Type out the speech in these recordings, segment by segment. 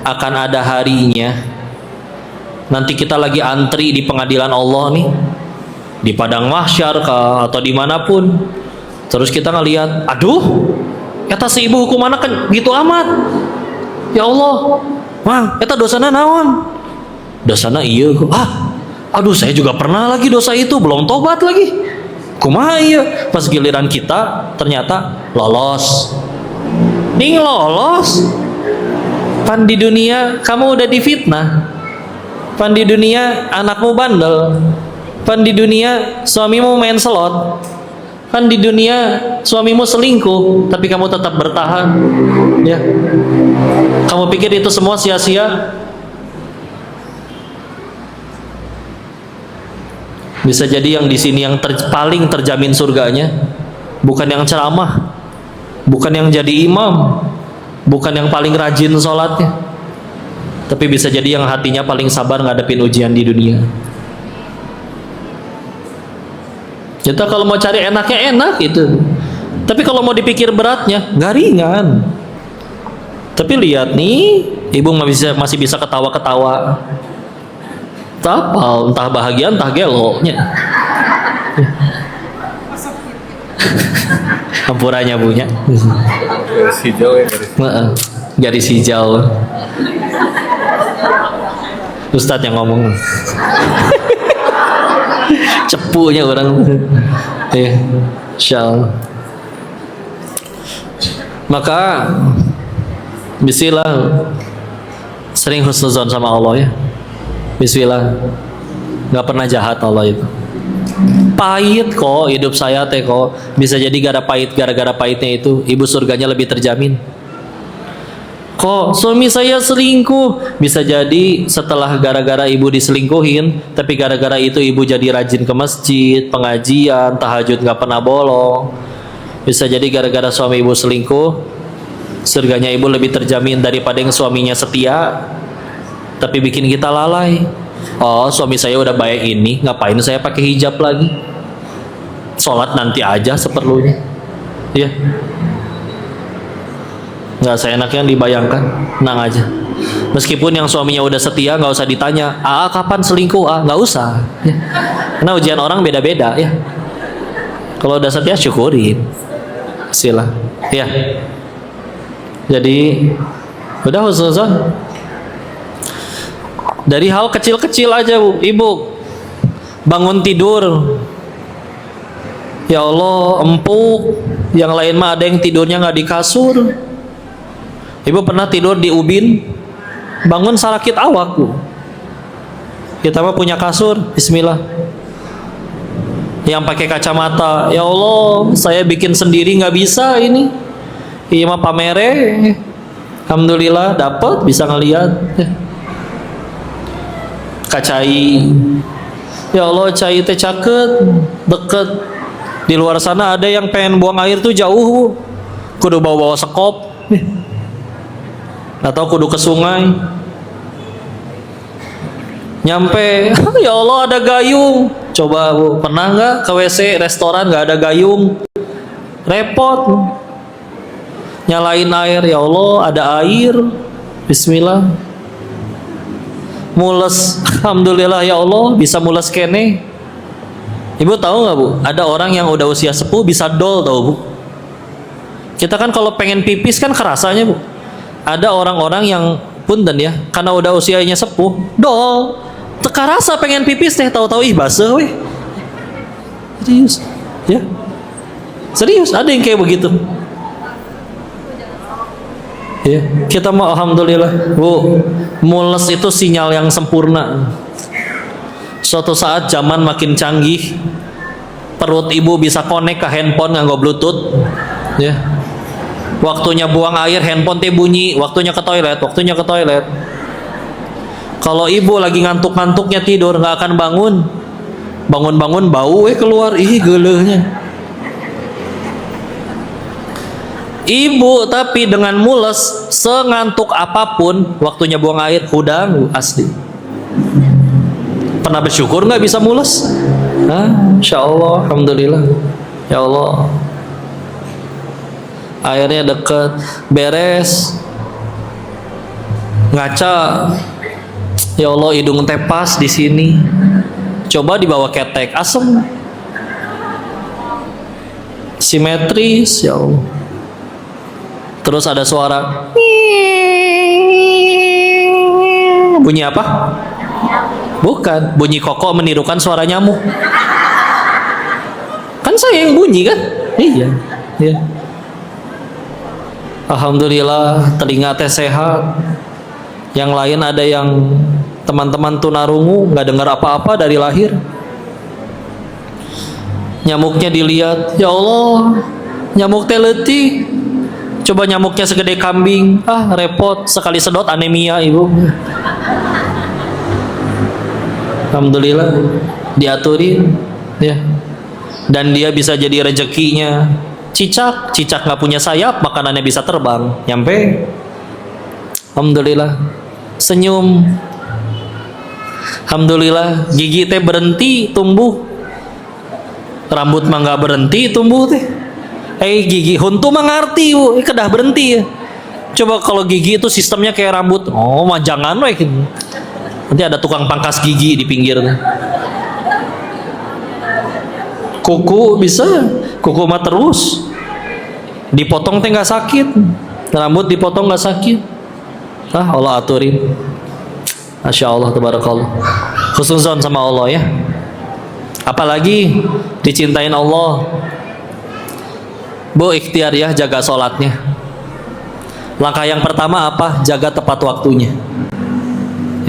akan ada harinya nanti kita lagi antri di pengadilan Allah nih, di padang mahsyar kah atau dimanapun, terus kita ngelihat, aduh, eta si ibu hukumanna kan gitu amat, ya Allah, mang, eta dosana naon? Dosana iya kok, aduh saya juga pernah lagi dosa itu, belum tobat lagi, kumaha iya? Pas giliran kita ternyata lolos, ning lolos, pan di dunia kamu udah difitnah, pan di dunia anakmu bandel, pan di dunia suamimu main slot, kan di dunia suamimu selingkuh, tapi kamu tetap bertahan, ya. Kamu pikir itu semua sia-sia? Bisa jadi yang di sini yang paling terjamin surganya bukan yang ceramah, bukan yang jadi imam, bukan yang paling rajin sholatnya, tapi bisa jadi yang hatinya paling sabar ngadepin ujian di dunia. Kita kalau mau cari enaknya enak itu, tapi kalau mau dipikir beratnya nggak ringan. Tapi lihat nih, ibu masih bisa ketawa-ketawa, tapal, entah bahagia entah geloknya. Hampurannya punya garis hijau ya, garis hijau. Ustadz yang ngomong. Cepunya orang. Ya, insyaallah. Maka bismillah, sering husnuzon sama Allah ya. Bismillah, nggak pernah jahat Allah itu. Pahit kok hidup saya teh kok, bisa jadi gara-gara pahitnya itu ibu surganya lebih terjamin. Kok suami saya selingkuh, bisa jadi setelah gara-gara ibu diselingkuhin, tapi gara-gara itu ibu jadi rajin ke masjid, pengajian, tahajud nggak pernah bolong. Bisa jadi gara-gara suami ibu selingkuh, surganya ibu lebih terjamin daripada yang suaminya setia tapi bikin kita lalai. Oh, suami saya udah baik ini, ngapain saya pakai hijab lagi? Sholat nanti aja seperlunya, ya. Nggak seenaknya dibayangkan, tenang aja. Meskipun yang suaminya udah setia, nggak usah ditanya, kapan selingkuh? Nggak usah, ya. Karena ujian orang beda-beda, ya. Kalau udah setia syukurin, sila, ya. Jadi udah husnuzon. Dari hal kecil-kecil aja, Bu, Ibu bangun tidur, ya Allah empuk, yang lain mah ada yang tidurnya nggak di kasur. Ibu pernah tidur di ubin, bangun sakit awak, Bu. Kita mah punya kasur, bismillah. Yang pakai kacamata, ya Allah saya bikin sendiri nggak bisa ini. Iya mah pamere, alhamdulillah dapat bisa ngelihat. Kacai, ya Allah cai teh caket deket, di luar sana ada yang pengen buang air tuh jauh, kudu bawa sekop atau kudu ke sungai, nyampe ya Allah ada gayung. Coba Bu, pernah nggak ke WC restoran nggak ada gayung, repot. Nyalain air, ya Allah ada air, bismillah. Mules, alhamdulillah ya Allah bisa mules kene. Ibu tahu nggak Bu, ada orang yang udah usia sepuh bisa dol, tahu Bu? Kita kan kalau pengen pipis kan kerasanya Bu. Ada orang-orang yang punten ya, karena udah usianya sepuh, dol, teka rasa pengen pipis teh, tahu-tahu ih basah weh. Serius, ya? Serius, ada yang kayak begitu. Ya, kita mau alhamdulillah, Bu, mules itu sinyal yang sempurna. Suatu saat zaman makin canggih, perut ibu bisa connect ke handphone nganggo bluetooth, ya. Waktunya buang air, handphone teh bunyi, waktunya ke toilet, waktunya ke toilet. Kalau ibu lagi ngantuk-ngantuknya tidur nggak akan bangun, bangun-bangun bau keluar, ih gelehnya. Ibu tapi dengan mules, sengantuk apapun, waktunya buang air, hudang asli. Pernah bersyukur nggak bisa mules? Insya Allah, alhamdulillah. Ya Allah, airnya deket, beres. ngaca, ya Allah hidung teh pas di sini, coba dibawa ketek asem, simetris, ya Allah. Terus ada suara, bunyi apa? Bukan, bunyi koko menirukan suara nyamuk. Kan saya yang bunyi kan? Iya, iya. Alhamdulillah telinga teh sehat. Yang lain ada yang teman-teman tunarungu nggak dengar apa-apa dari lahir. Nyamuknya dilihat, ya Allah, nyamuk teh letih. Coba nyamuknya segede kambing, repot, sekali sedot anemia ibu. Alhamdulillah diaturin, ya. Dan dia bisa jadi rezekinya. Cicak nggak punya sayap, makanannya bisa terbang, nyampe. Alhamdulillah, senyum. Alhamdulillah, gigi teh berhenti tumbuh, rambut mah nggak berhenti tumbuh teh. Gigi huntu mah ngerti bu, kedah berhenti ya. Coba kalau gigi itu sistemnya kayak rambut, mah jangan weh. Nanti ada tukang pangkas gigi di pinggir. Kuku bisa, kuku mah terus dipotong teh nggak sakit, rambut dipotong nggak sakit. Allah aturin. Masya Allah, tabarakallah. Khusnuzon sama Allah ya. Apalagi dicintain Allah. Bu, ikhtiar ya, jaga sholatnya. Langkah yang pertama apa? Jaga tepat waktunya.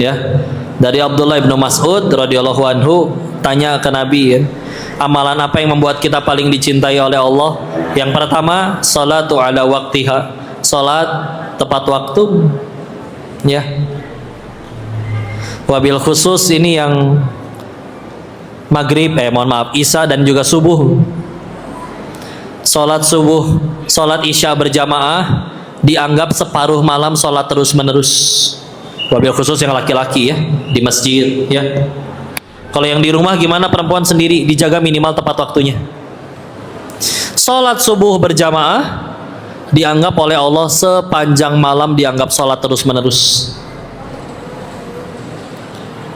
Ya, dari Abdullah ibnu Mas'ud radhiyallahu anhu tanya ke Nabi, ya, amalan apa yang membuat kita paling dicintai oleh Allah? Yang pertama, salatu ala waktiha, salat tepat waktu. Ya, wabil khusus ini yang maghrib, isya dan juga subuh. Salat subuh, salat isya berjamaah dianggap separuh malam salat terus menerus. Wabil khusus yang laki-laki ya, di masjid ya. Kalau yang di rumah gimana, perempuan sendiri, dijaga minimal tepat waktunya. Salat subuh berjamaah dianggap oleh Allah sepanjang malam, dianggap salat terus menerus.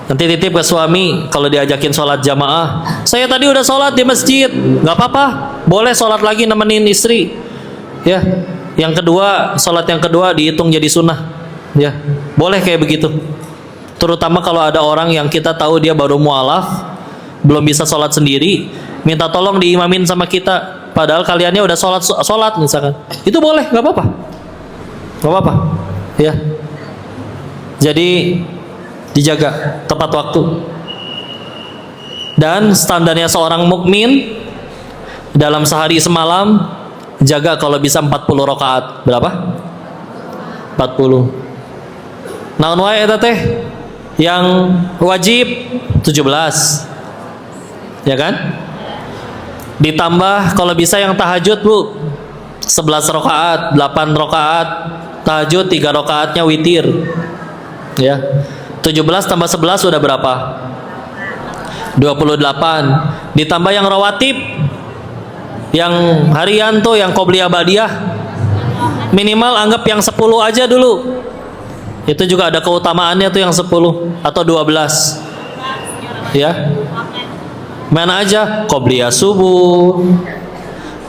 Nanti titip ke suami kalau diajakin sholat jamaah, saya tadi udah sholat di masjid, nggak apa-apa, boleh sholat lagi nemenin istri. Ya, yang kedua, sholat yang kedua dihitung jadi sunnah. Ya, boleh kayak begitu. Terutama kalau ada orang yang kita tahu dia baru mualaf, belum bisa sholat sendiri, minta tolong diimamin sama kita. Padahal kaliannya udah sholat misalkan, itu boleh, nggak apa-apa, nggak apa-apa. Ya, jadi dijaga tepat waktu. Dan standarnya seorang mukmin dalam sehari semalam, jaga kalau bisa 40 rakaat. Berapa? 40. Naon wae eta teh? Yang wajib 17. Ya kan? Ditambah kalau bisa yang tahajud, Bu, 11 rakaat, 8 rakaat tahajud, 3 rakaatnya witir. Ya. 17 tambah 11 sudah berapa? 28. Ditambah yang rawatib, yang harian tuh, yang qobliyah badiah, minimal anggap yang 10 aja dulu. Itu juga ada keutamaannya tuh yang 10 atau 12. Ya. Mana aja? Qobliyah subuh,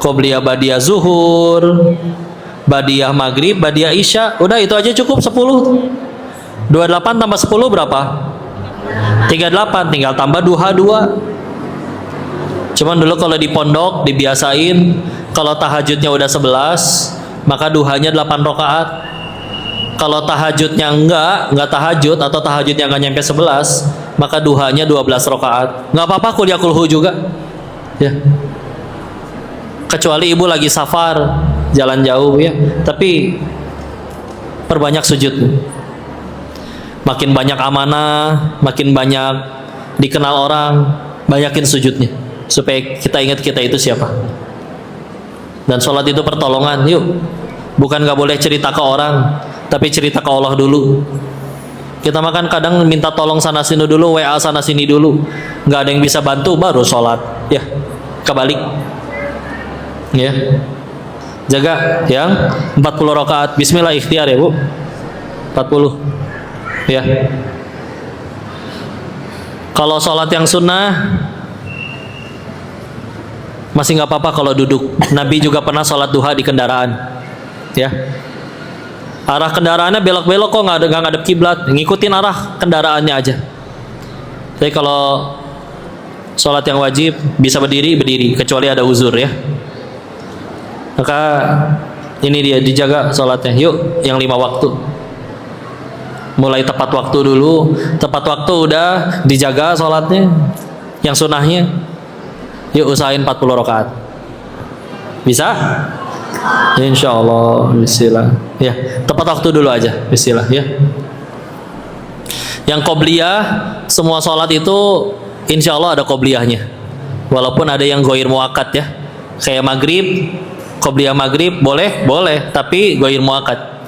qobliyah badiah zuhur, badiah maghrib, badiah isya. Udah itu aja cukup 10. 28 tambah 10 berapa? 38, tinggal tambah duha 2. Cuman dulu kalau di pondok dibiasain kalau tahajudnya udah 11, maka duhanya 8 rakaat. Kalau tahajudnya enggak tahajud atau tahajudnya enggak nyampe 11, maka duhanya 12 rakaat. Enggak apa-apa kuliah kulhu juga. Ya. Kecuali ibu lagi safar, jalan jauh ya. Tapi perbanyak sujud. Makin banyak amanah, makin banyak dikenal orang, banyakin sujudnya supaya kita ingat kita itu siapa. Dan sholat itu pertolongan. Yuk, bukan nggak boleh cerita ke orang, tapi cerita ke Allah dulu. Kita makan kadang minta tolong sana sini dulu, WA sana sini dulu, nggak ada yang bisa bantu, baru sholat. Ya, kebalik. Ya, jaga yang 40 rakaat. Bismillah, ikhtiar ya Bu. 40. Ya. Kalau sholat yang sunnah masih nggak apa-apa kalau duduk. Nabi juga pernah sholat duha di kendaraan. Ya. Arah kendaraannya belok-belok kok, nggak ngadep kiblat, ngikutin arah kendaraannya aja. Tapi kalau sholat yang wajib bisa berdiri, kecuali ada uzur ya. Maka ini dia, dijaga sholatnya. Yuk, yang 5 waktu. Mulai tepat waktu dulu. Tepat waktu udah dijaga sholatnya. Yang sunnahnya, yuk usahain 40 rakaat. Bisa? Insya Allah. Bismillah. Ya, tepat waktu dulu aja. Bismillah ya. Yang qobliyah, semua sholat itu insya Allah ada qobliyahnya. Walaupun ada yang goir muakat ya. Kayak maghrib, qobliyah maghrib boleh, tapi goir muakat.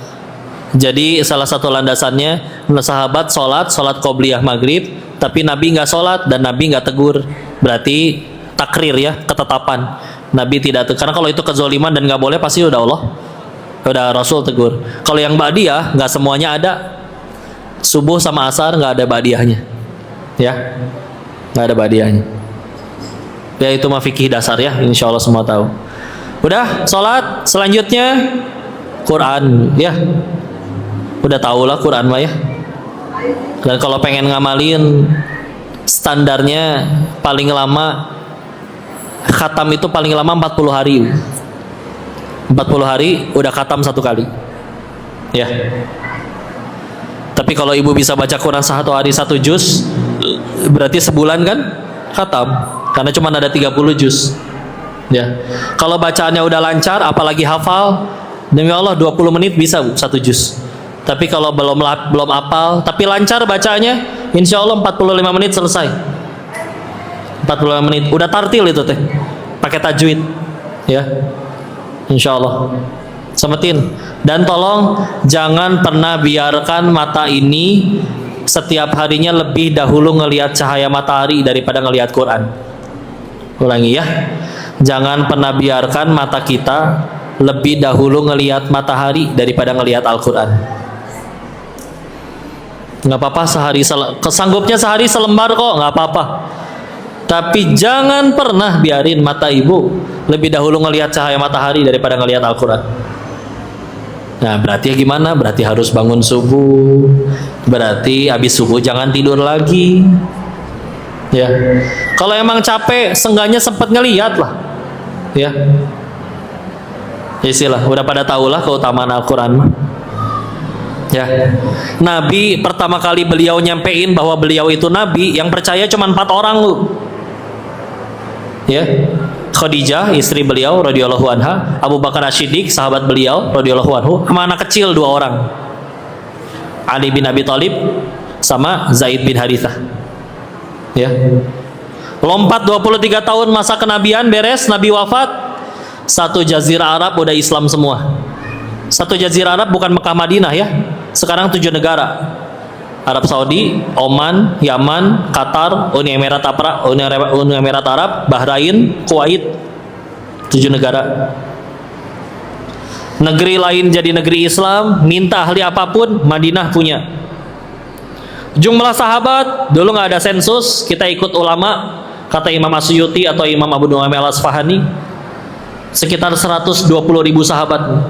Jadi salah satu landasannya, sahabat sholat qobliyah maghrib, tapi Nabi nggak sholat dan Nabi nggak tegur. Berarti takrir ya, ketetapan. Nabi tidak tegur. Karena kalau itu kezoliman dan nggak boleh, pasti udah Rasul tegur. Kalau yang ba'diyah nggak semuanya ada. Subuh sama asar nggak ada ba'diyahnya, ya, nggak ada ba'diyahnya. Ya itu mah fikih dasar ya, insya Allah semua tahu. Udah sholat, selanjutnya Quran ya. Udah tahu lah Quran mah ya. Dan kalau pengen ngamalin, standarnya paling lama khatam itu paling lama 40 hari. 40 hari udah khatam 1 kali. Ya. Tapi kalau ibu bisa baca Quran 1 hari 1 juz, berarti sebulan kan khatam. Karena cuma ada 30 juz. Ya. Kalau bacaannya udah lancar, apalagi hafal, demi Allah 20 menit bisa Bu, 1 juz. Tapi kalau belum hafal, tapi lancar bacanya, insya Allah 45 menit selesai. 45 menit, udah tartil itu teh, pakai tajwid, ya, insya Allah. Semetin. Dan tolong jangan pernah biarkan mata ini setiap harinya lebih dahulu ngelihat cahaya matahari daripada ngelihat Quran. Ulangi ya. Jangan pernah biarkan mata kita lebih dahulu ngelihat matahari daripada ngelihat Al-Quran. Nggak apa-apa kesanggupnya sehari selembar kok, nggak apa-apa. Tapi jangan pernah biarin mata ibu lebih dahulu ngelihat cahaya matahari daripada ngelihat Al-Quran. Nah berarti ya gimana? Berarti harus bangun subuh. Berarti habis subuh jangan tidur lagi. Ya. Kalau emang capek, seenggaknya sempat ngelihat lah. Ya. Istilah, udah pada tahulah keutamaan Al-Quran. Ya. Nabi pertama kali beliau nyampein bahwa beliau itu nabi, yang percaya cuma 4 orang lu. Ya. Khadijah istri beliau radhiyallahu anha, Abu Bakar As-Siddiq sahabat beliau radhiyallahu anhu, sama anak kecil 2 orang. Ali bin Abi Thalib sama Zaid bin Harithah. Ya. Lompat 23 tahun masa kenabian beres, Nabi wafat, 1 jazirah Arab udah Islam semua. 1 jazirah Arab bukan Mekah Madinah ya. Sekarang 7 negara. Arab Saudi, Oman, Yaman, Qatar, Uni Emirat Arab, Bahrain, Kuwait. 7 negara. Negeri lain jadi negeri Islam, minta ahli apapun, Madinah punya. Jumlah sahabat, dulu nggak ada sensus, kita ikut ulama, kata Imam Asyuti atau Imam Abu Nu'aim Al-Asfahani, sekitar 120.000 sahabat.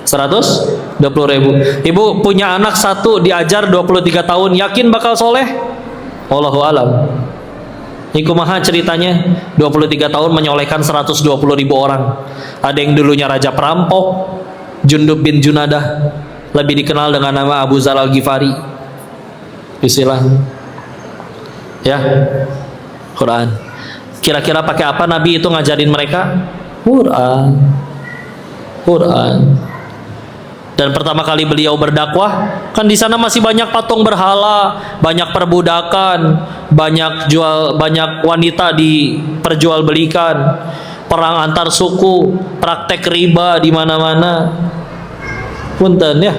120.000. Ibu punya anak 1 diajar 23 tahun, yakin bakal soleh? Wallahu alam. Ikumaha ceritanya, 23 tahun menyolehkan 120.000 orang. Ada yang dulunya raja perampok, Jundub bin Junadah, lebih dikenal dengan nama Abu Dzar Al-Ghifari. Istilah. Ya. Quran. Kira-kira pakai apa Nabi itu ngajarin mereka? Quran. Dan pertama kali beliau berdakwah, kan di sana masih banyak patung berhala, banyak perbudakan, banyak wanita diperjualbelikan, perang antar suku, praktek riba di mana-mana. Punten ya.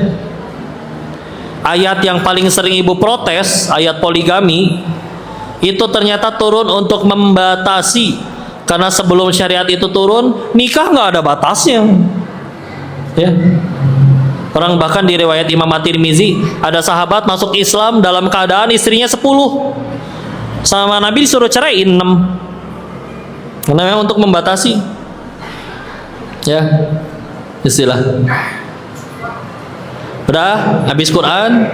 Ayat yang paling sering ibu protes, ayat poligami, itu ternyata turun untuk membatasi, karena sebelum syariat itu turun, nikah nggak ada batasnya. Ya. Orang bahkan di riwayat Imam At-Tirmizi, ada sahabat masuk Islam dalam keadaan istrinya 10. Sama Nabi disuruh ceraiin 6. Karena memang untuk membatasi. Ya. Istilah. Udah habis Quran,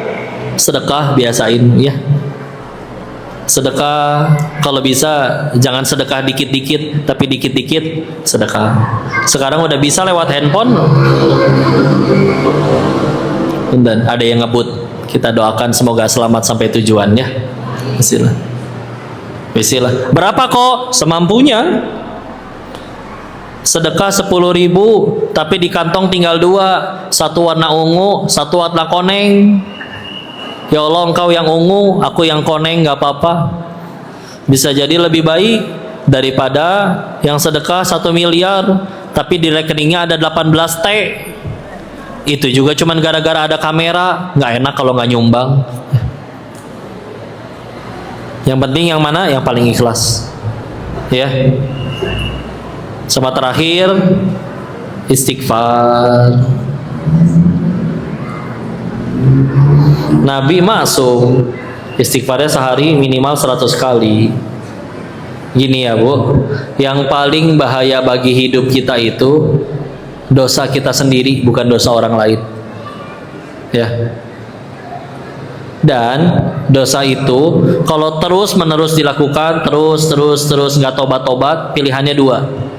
sedekah biasain ya. Sedekah kalau bisa jangan sedekah dikit-dikit, tapi dikit-dikit sedekah. Sekarang udah bisa lewat handphone. Dan ada yang ngebut. Kita doakan semoga selamat sampai tujuan ya. Bismillah. Bismillah. Berapa kok? Semampunya. Sedekah 10.000, tapi di kantong tinggal 2, satu warna ungu, satu warna koneng. Ya Allah, engkau yang ungu, aku yang koneng, gak apa-apa. Bisa jadi lebih baik daripada yang sedekah 1 miliar, tapi di rekeningnya ada 18 T. Itu juga cuman gara-gara ada kamera. Gak enak kalau gak nyumbang. Yang penting yang mana? Yang paling ikhlas. Ya. Sama terakhir, istighfar. Nabi masuk istighfarnya sehari minimal 100 kali. Gini ya Bu, yang paling bahaya bagi hidup kita itu dosa kita sendiri, bukan dosa orang lain. Ya. Dan dosa itu kalau terus menerus dilakukan, terus nggak tobat-tobat, pilihannya 2.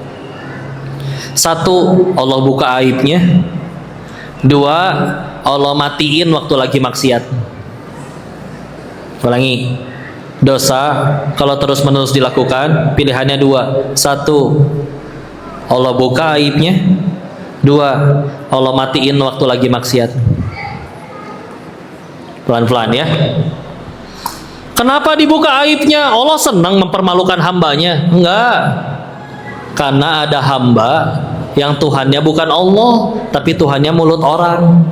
1, Allah buka aibnya. 2, Allah matiin waktu lagi maksiat. Ulangi, dosa kalau terus menerus dilakukan pilihannya 2. 1, Allah buka aibnya. 2, Allah matiin waktu lagi maksiat. Pelan-pelan ya. Kenapa dibuka aibnya? Allah senang mempermalukan hambanya? Enggak. Karena ada hamba yang Tuhannya bukan Allah, tapi Tuhannya mulut orang.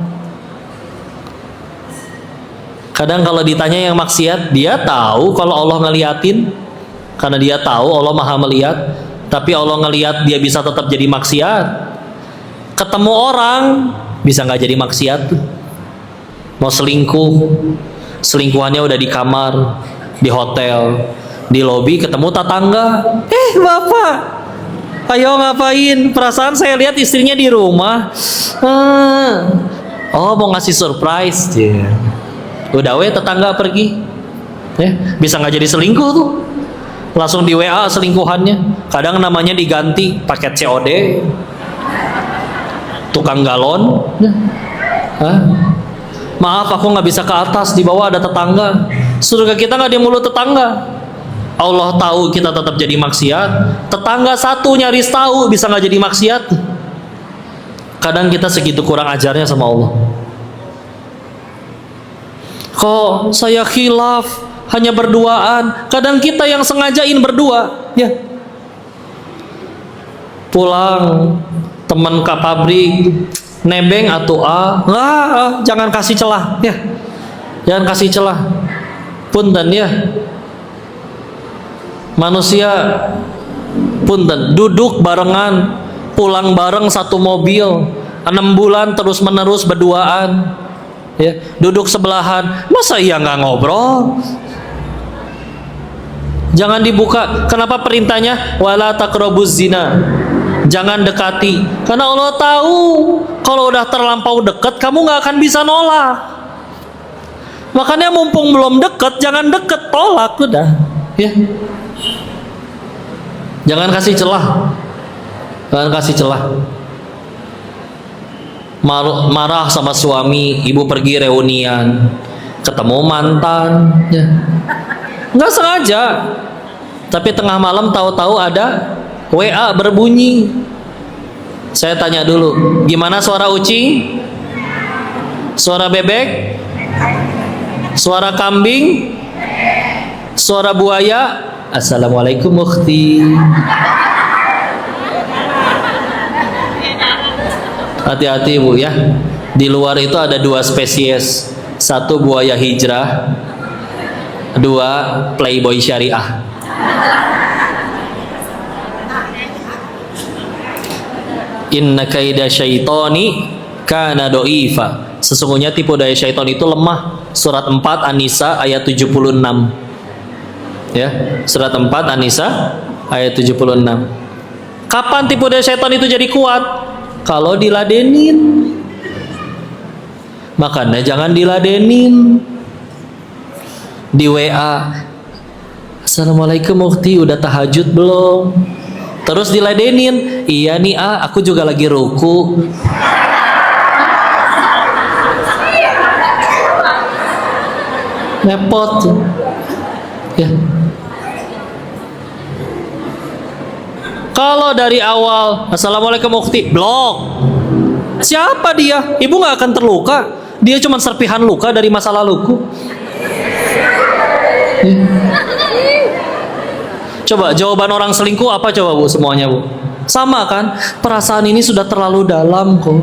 Kadang kalau ditanya yang maksiat, dia tahu kalau Allah ngeliatin, karena dia tahu Allah maha melihat, tapi Allah ngeliat dia bisa tetap jadi maksiat. Ketemu orang bisa nggak jadi maksiat. Mau selingkuh, selingkuhannya udah di kamar, di hotel, di lobi ketemu tetangga. Bapak, ayo ngapain? Perasaan saya lihat istrinya di rumah. Oh, mau ngasih surprise. Udah tetangga pergi. Bisa nggak jadi selingkuh tuh. Langsung di WA selingkuhannya. Kadang namanya diganti paket COD. Tukang galon. Maaf, aku nggak bisa ke atas, di bawah ada tetangga. Surga kita nggak di mulut tetangga. Allah tahu kita tetap jadi maksiat. Tetangga satu nyaris tahu bisa nggak jadi maksiat. Kadang kita segitu kurang ajarnya sama Allah. Kok saya khilaf hanya berduaan? Kadang kita yang sengajain berdua, ya. Pulang teman ke pabrik, nebeng atau jangan kasih celah, ya. Jangan kasih celah. Punten ya. Manusia punten duduk barengan, pulang bareng satu mobil, 6 bulan terus menerus berduaan, ya, duduk sebelahan, masa iya nggak ngobrol? Jangan dibuka. Kenapa perintahnya wala taqrabuz zina, jangan dekati, karena Allah tahu kalau udah terlampau dekat kamu nggak akan bisa nolak. Makanya mumpung belum dekat, jangan deket, tolak udah, ya. Jangan kasih celah. Jangan kasih celah. Marah sama suami, ibu pergi reunian, ketemu mantan, ya. Nggak sengaja. Tapi tengah malam tahu-tahu ada WA berbunyi. Saya tanya dulu, gimana suara ucing? Suara bebek? Suara kambing? Suara buaya? Assalamualaikum ukhti. Hati-hati Bu ya. Di luar itu ada 2 spesies. 1 buaya hijrah, 2 playboy syariah. Inna kaida syaitani kana do'ifa. Sesungguhnya tipu daya syaitan itu lemah. Surat 4 An-Nisa ayat 76. Ya, surat 4 An-Nisa ayat 76. Kapan tipu daya syaitan itu jadi kuat? Kalau diladenin. Makanya jangan diladenin. Di WA, Assalamualaikum Mukti, udah tahajud belum? Terus diladenin, iya nih aku juga lagi ruku. Repot ya. Kalau dari awal Assalamualaikum Mukti, blok. Siapa dia? Ibu gak akan terluka. Dia cuma serpihan luka dari masa laluku. Coba jawaban orang selingkuh apa coba Bu semuanya Bu? Sama kan? Perasaan ini sudah terlalu dalam kok.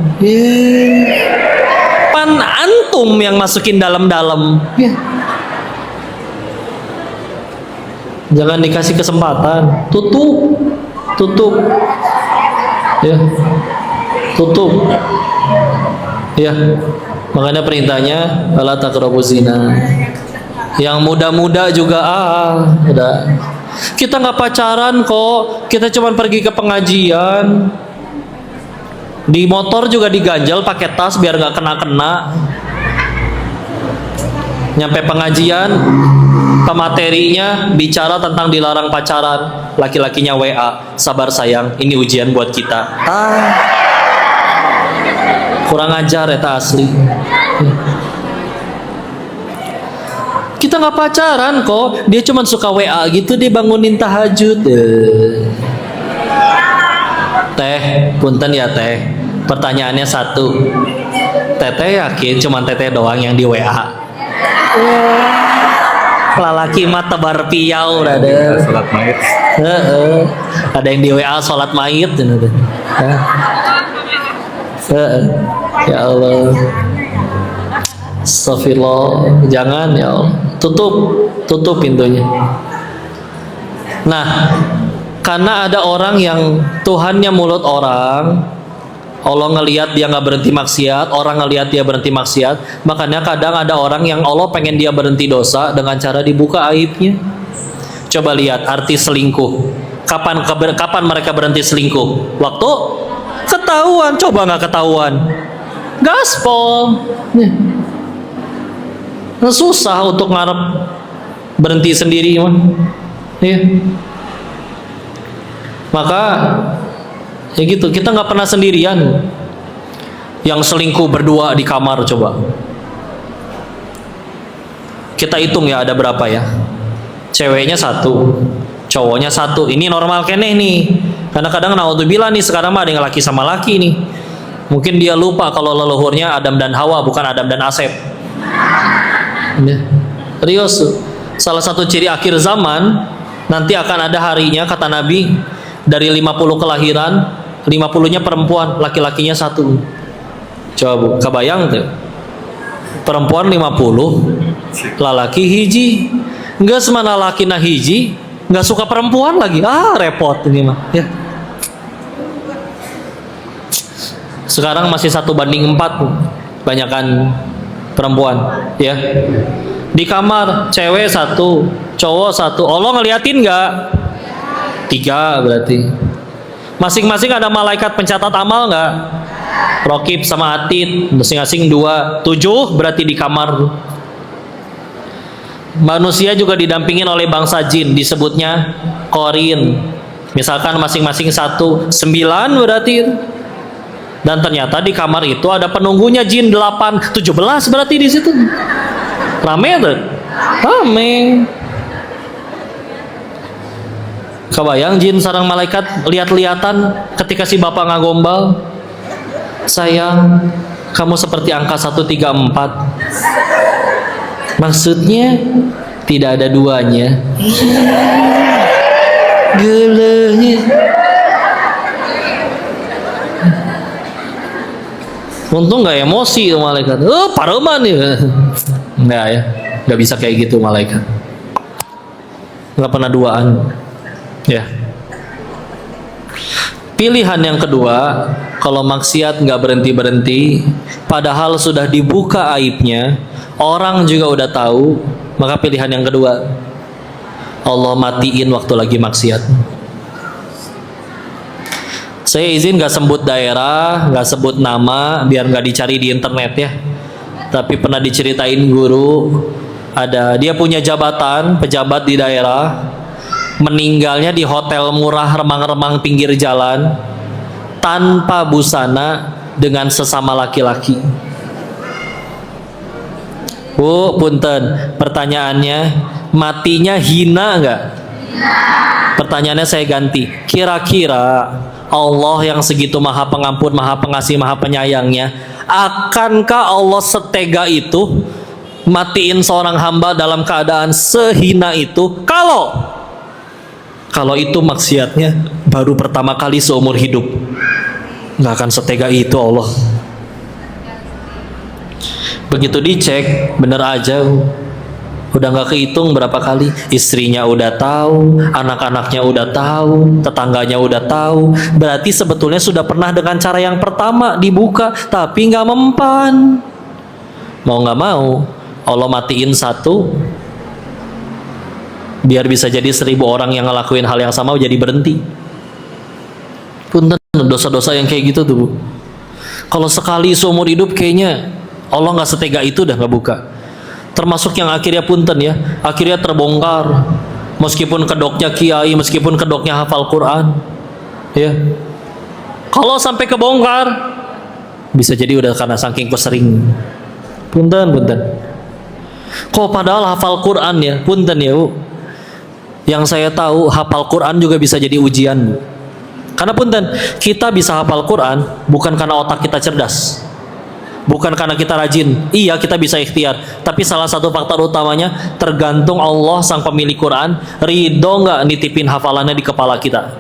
Pan antum yang masukin dalam-dalam. Jangan dikasih kesempatan. Tutup. Ya. Tutup. Ya. Makanya perintahnya la taqrabuz zina. Yang muda-muda juga udah. Kita nggak pacaran kok, kita cuma pergi ke pengajian. Di motor juga diganjel pakai tas biar nggak kena-kena. Nyampe pengajian, pematerinya bicara tentang dilarang pacaran. Laki-lakinya WA, sabar sayang, ini ujian buat kita. Kurang ajar eta asli. Kita nggak pacaran kok, dia cuma suka WA gitu, dia bangunin tahajud. Teh, punten ya teh. Pertanyaannya satu, teteh yakin cuma teteh doang yang di WA? Lalaki mah tebar piau, brother. Salat mayit. Ada yang di WA sholat mayit, ya Allah. Astagfirullah, jangan ya Allah. Tutup pintunya. Nah, karena ada orang yang Tuhannya mulut orang, Allah ngelihat dia nggak berhenti maksiat, orang ngelihat dia berhenti maksiat, makanya kadang ada orang yang Allah pengen dia berhenti dosa dengan cara dibuka aibnya. Coba lihat arti selingkuh. Kapan mereka berhenti selingkuh? Waktu ketahuan. Coba nggak ketahuan, gaspol. Susah untuk ngarep berhenti sendiri mah. Ya. Maka ya gitu, kita nggak pernah sendirian. Yang selingkuh berdua di kamar coba. Kita hitung ya ada berapa ya. Ceweknya satu, cowoknya satu. Ini normal keneh nih. Karena kadang naudzubillah nih sekarang mah ada yang laki sama laki nih. Mungkin dia lupa kalau leluhurnya Adam dan Hawa bukan Adam dan Asep. Ya. Serius, salah satu ciri akhir zaman nanti akan ada harinya kata Nabi, dari 50 kelahiran 50-nya perempuan, laki-lakinya satu. Coba Bu, kebayang tuh, perempuan 50, lalaki hiji. Enggak semana laki nah hiji, nggak suka perempuan lagi, repot ini mah ya. Sekarang masih 1:4 banyakan perempuan ya. Di kamar cewek satu, cowok satu. Allah ngeliatin nggak? 3 berarti. Masing-masing ada malaikat pencatat amal nggak? Rokib sama Atid, masing-masing 2, 7 berarti di kamar. Manusia juga didampingin oleh bangsa jin, disebutnya Qorin. Misalkan masing-masing 1, 9 berarti. Dan ternyata di kamar itu ada penunggunya jin 8, 17 berarti di situ. Rame tuh. Rame. Kebayang jin sarang malaikat lihat-lihatan ketika si bapak ngagombal. Sayang, kamu seperti angka 134. Maksudnya tidak ada duanya. Gelenya. Untung nggak emosi tuh malaikat. Pareman ya. Nggak ya, nggak bisa kayak gitu malaikat. Nggak pernah duaan. Ya. Pilihan yang kedua, Kalau maksiat nggak berhenti-berhenti, padahal sudah dibuka aibnya, orang juga udah tahu, maka pilihan yang kedua, Allah matiin waktu lagi maksiat. Saya izin nggak sebut daerah, nggak sebut nama, biar nggak dicari di internet ya. Tapi pernah diceritain guru, ada dia punya jabatan pejabat di daerah, meninggalnya di hotel murah remang-remang pinggir jalan, tanpa busana, dengan sesama laki-laki. Bu, punten, pertanyaannya, matinya hina nggak? Pertanyaannya saya ganti, kira-kira Allah yang segitu maha pengampun, maha pengasih, maha penyayangnya, akankah Allah setega itu matiin seorang hamba dalam keadaan sehina itu? Kalau itu maksiatnya baru pertama kali seumur hidup, nggak akan setega itu Allah. Begitu dicek, bener aja, udah nggak kehitung berapa kali. Istrinya udah tahu, anak-anaknya udah tahu, tetangganya udah tahu. Berarti sebetulnya sudah pernah dengan cara yang pertama dibuka, tapi nggak mempan. Mau nggak mau, Allah matiin satu, biar bisa jadi 1000 orang yang ngelakuin hal yang sama jadi berhenti. Punten, dosa-dosa yang kayak gitu tuh, Bu. Kalau sekali seumur hidup kayaknya Allah nggak setega itu dah nggak buka. Termasuk yang akhirnya punten ya, akhirnya terbongkar. Meskipun kedoknya kiai, meskipun kedoknya hafal Quran, ya. Kalau sampai kebongkar, bisa jadi udah karena saking kesering. Punten. Kok padahal hafal Quran ya, punten ya, Bu. Yang saya tahu hafal Quran juga bisa jadi ujian, Bu. Karena punten, kita bisa hafal Quran bukan karena otak kita cerdas, bukan karena kita rajin. Iya, kita bisa ikhtiar, tapi salah satu faktor utamanya tergantung Allah sang pemilik Quran ridho nggak nitipin hafalannya di kepala kita.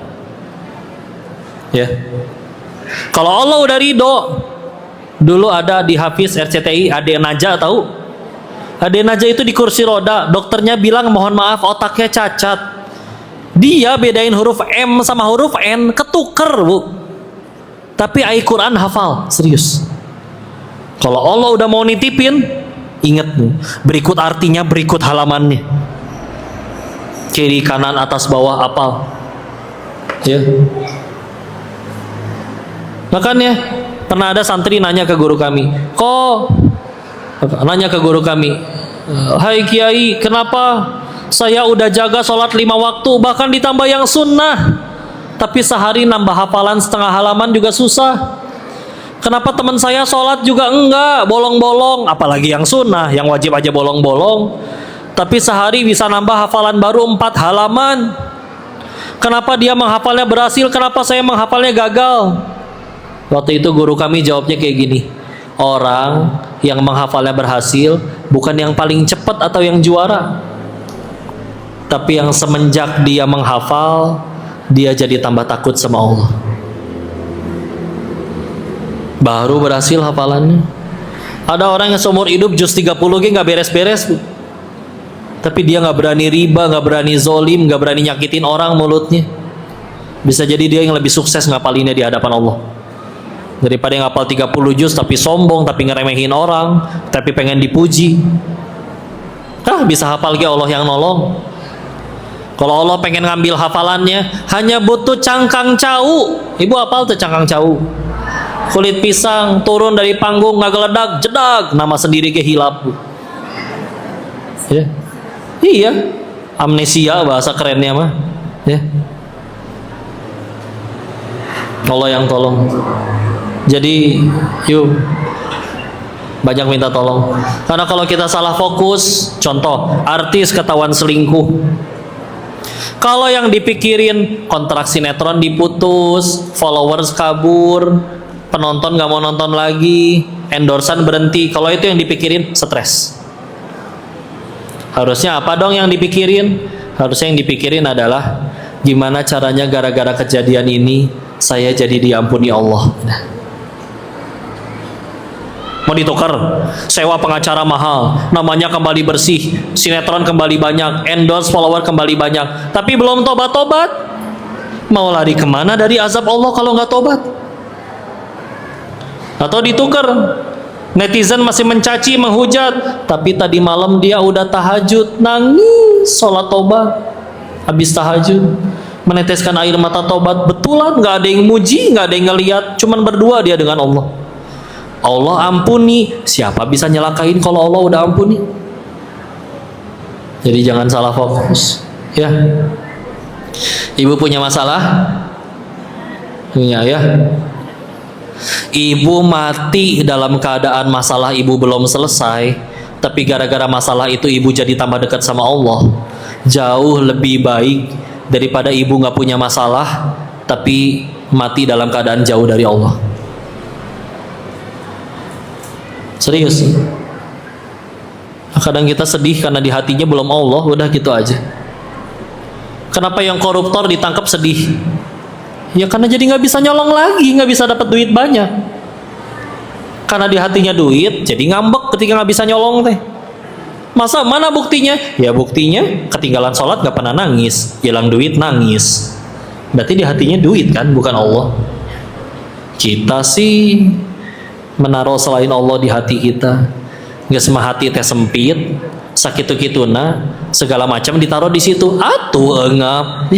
Ya, kalau Allah udah ridho, dulu ada di Hafiz RCTI Ade Naja, tahu? Ade Naja itu di kursi roda, dokternya bilang mohon maaf otaknya cacat. Dia bedain huruf M sama huruf N ketuker, Bu. Tapi Al-Quran hafal, serius. Kalau Allah udah mau nitipin, ingat nih, berikut artinya, berikut halamannya, kiri kanan atas bawah apal, ya. Makanya pernah ada santri nanya ke guru kami, hai Kiai, kenapa saya udah jaga sholat 5 waktu, bahkan ditambah yang sunnah, tapi sehari nambah hafalan setengah halaman juga susah. Kenapa teman saya sholat juga enggak, bolong-bolong, apalagi yang sunnah, yang wajib aja bolong-bolong, tapi sehari bisa nambah hafalan baru 4 halaman. Kenapa dia menghafalnya berhasil, kenapa saya menghafalnya gagal? Waktu itu guru kami jawabnya kayak gini, orang yang menghafalnya berhasil bukan yang paling cepat atau yang juara, tapi yang semenjak dia menghafal, dia jadi tambah takut sama Allah. Baru berhasil hafalannya. Ada orang yang seumur hidup juz 30 nggak beres-beres, Bu. Tapi dia nggak berani riba, nggak berani zolim, nggak berani nyakitin orang mulutnya. Bisa jadi dia yang lebih sukses ngapalinnya di hadapan Allah, daripada yang ngapal 30 juz tapi sombong, tapi ngeremehin orang, tapi pengen dipuji. Bisa hafal ke Allah yang nolong. Kalau Allah pengen ngambil hafalannya, hanya butuh cangkang cau. Ibu hafal tuh cangkang cau? Kulit pisang turun dari panggung, ngageledak, jedag, nama sendiri kehilap, Bu. Ya. Iya, amnesia bahasa kerennya mah. Ya. Allah yang tolong. Jadi, yuk banyak minta tolong. Karena kalau kita salah fokus, contoh, artis ketahuan selingkuh. Kalau yang dipikirin kontrak sinetron diputus, followers kabur, penonton gak mau nonton lagi, endorsan berhenti. Kalau itu yang dipikirin, stres. Harusnya apa dong yang dipikirin? Harusnya yang dipikirin adalah gimana caranya gara-gara kejadian ini saya jadi diampuni Allah. Mau ditukar, sewa pengacara mahal, namanya kembali bersih, sinetron kembali banyak, endorse follower kembali banyak, tapi belum tobat-tobat. Mau lari kemana dari azab Allah kalau nggak tobat? Atau ditukar, netizen masih mencaci, menghujat, tapi tadi malam dia udah tahajud, nangis, sholat tobat, habis tahajud, meneteskan air mata tobat, betulan, nggak ada yang muji, nggak ada yang ngeliat, cuman berdua dia dengan Allah. Allah ampuni, siapa bisa nyelakain kalau Allah udah ampuni? Jadi jangan salah fokus, ya. Ibu punya masalah, punya ya. Ibu mati dalam keadaan masalah ibu belum selesai, tapi gara-gara masalah itu ibu jadi tambah dekat sama Allah. Jauh lebih baik daripada ibu nggak punya masalah, tapi mati dalam keadaan jauh dari Allah. Serius. Kadang kita sedih karena di hatinya belum Allah, udah gitu aja. Kenapa yang koruptor ditangkap sedih? Ya karena jadi nggak bisa nyolong lagi, nggak bisa dapat duit banyak. Karena di hatinya duit, jadi ngambek ketika nggak bisa nyolong teh. Masa mana buktinya? Ya buktinya ketinggalan sholat nggak pernah nangis, hilang duit nangis. Berarti di hatinya duit kan, bukan Allah. Kita sih menaruh selain Allah di hati kita. Nggak semua hati teh sempit, sakit kituna, segala macam ditaruh di situ. Atuh engap.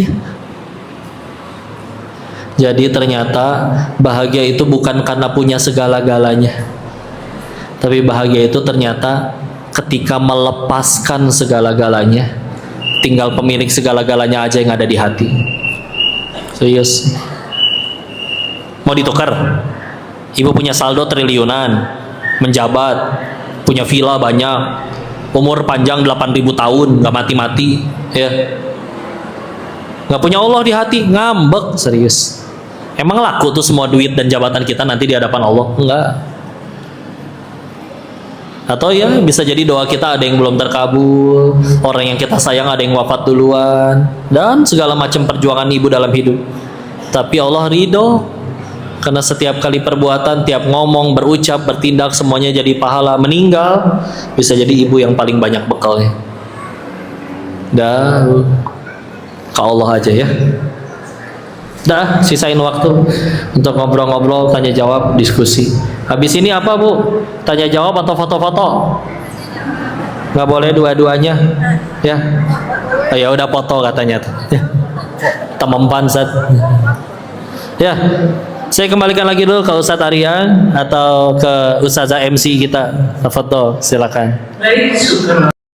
Jadi ternyata bahagia itu bukan karena punya segala-galanya, tapi bahagia itu ternyata ketika melepaskan segala-galanya, tinggal pemilik segala-galanya aja yang ada di hati. Serius. Mau ditukar? Ibu punya saldo triliunan, menjabat, punya villa banyak, umur panjang 8.000 tahun, nggak mati-mati, ya. Nggak punya Allah di hati, ngambek, serius. Emang laku tuh semua duit dan jabatan kita nanti di hadapan Allah? Enggak. Atau ya bisa jadi doa kita ada yang belum terkabul, orang yang kita sayang ada yang wafat duluan, dan segala macam perjuangan ibu dalam hidup. Tapi Allah ridho, karena setiap kali perbuatan, tiap ngomong, berucap, bertindak, semuanya jadi pahala. Meninggal bisa jadi ibu yang paling banyak bekalnya. Dan ke Allah aja ya. Dah, sisain waktu untuk ngobrol-ngobrol, tanya jawab, diskusi. Habis ini apa Bu? Tanya jawab atau foto-foto? Nggak boleh dua-duanya, ya? Oh, ya udah foto katanya. Ya. Temempan Zat. Ya, saya kembalikan lagi dulu ke Ustadz Aryan atau ke Ustazah MC kita. Foto, silakan. Baik, syukur.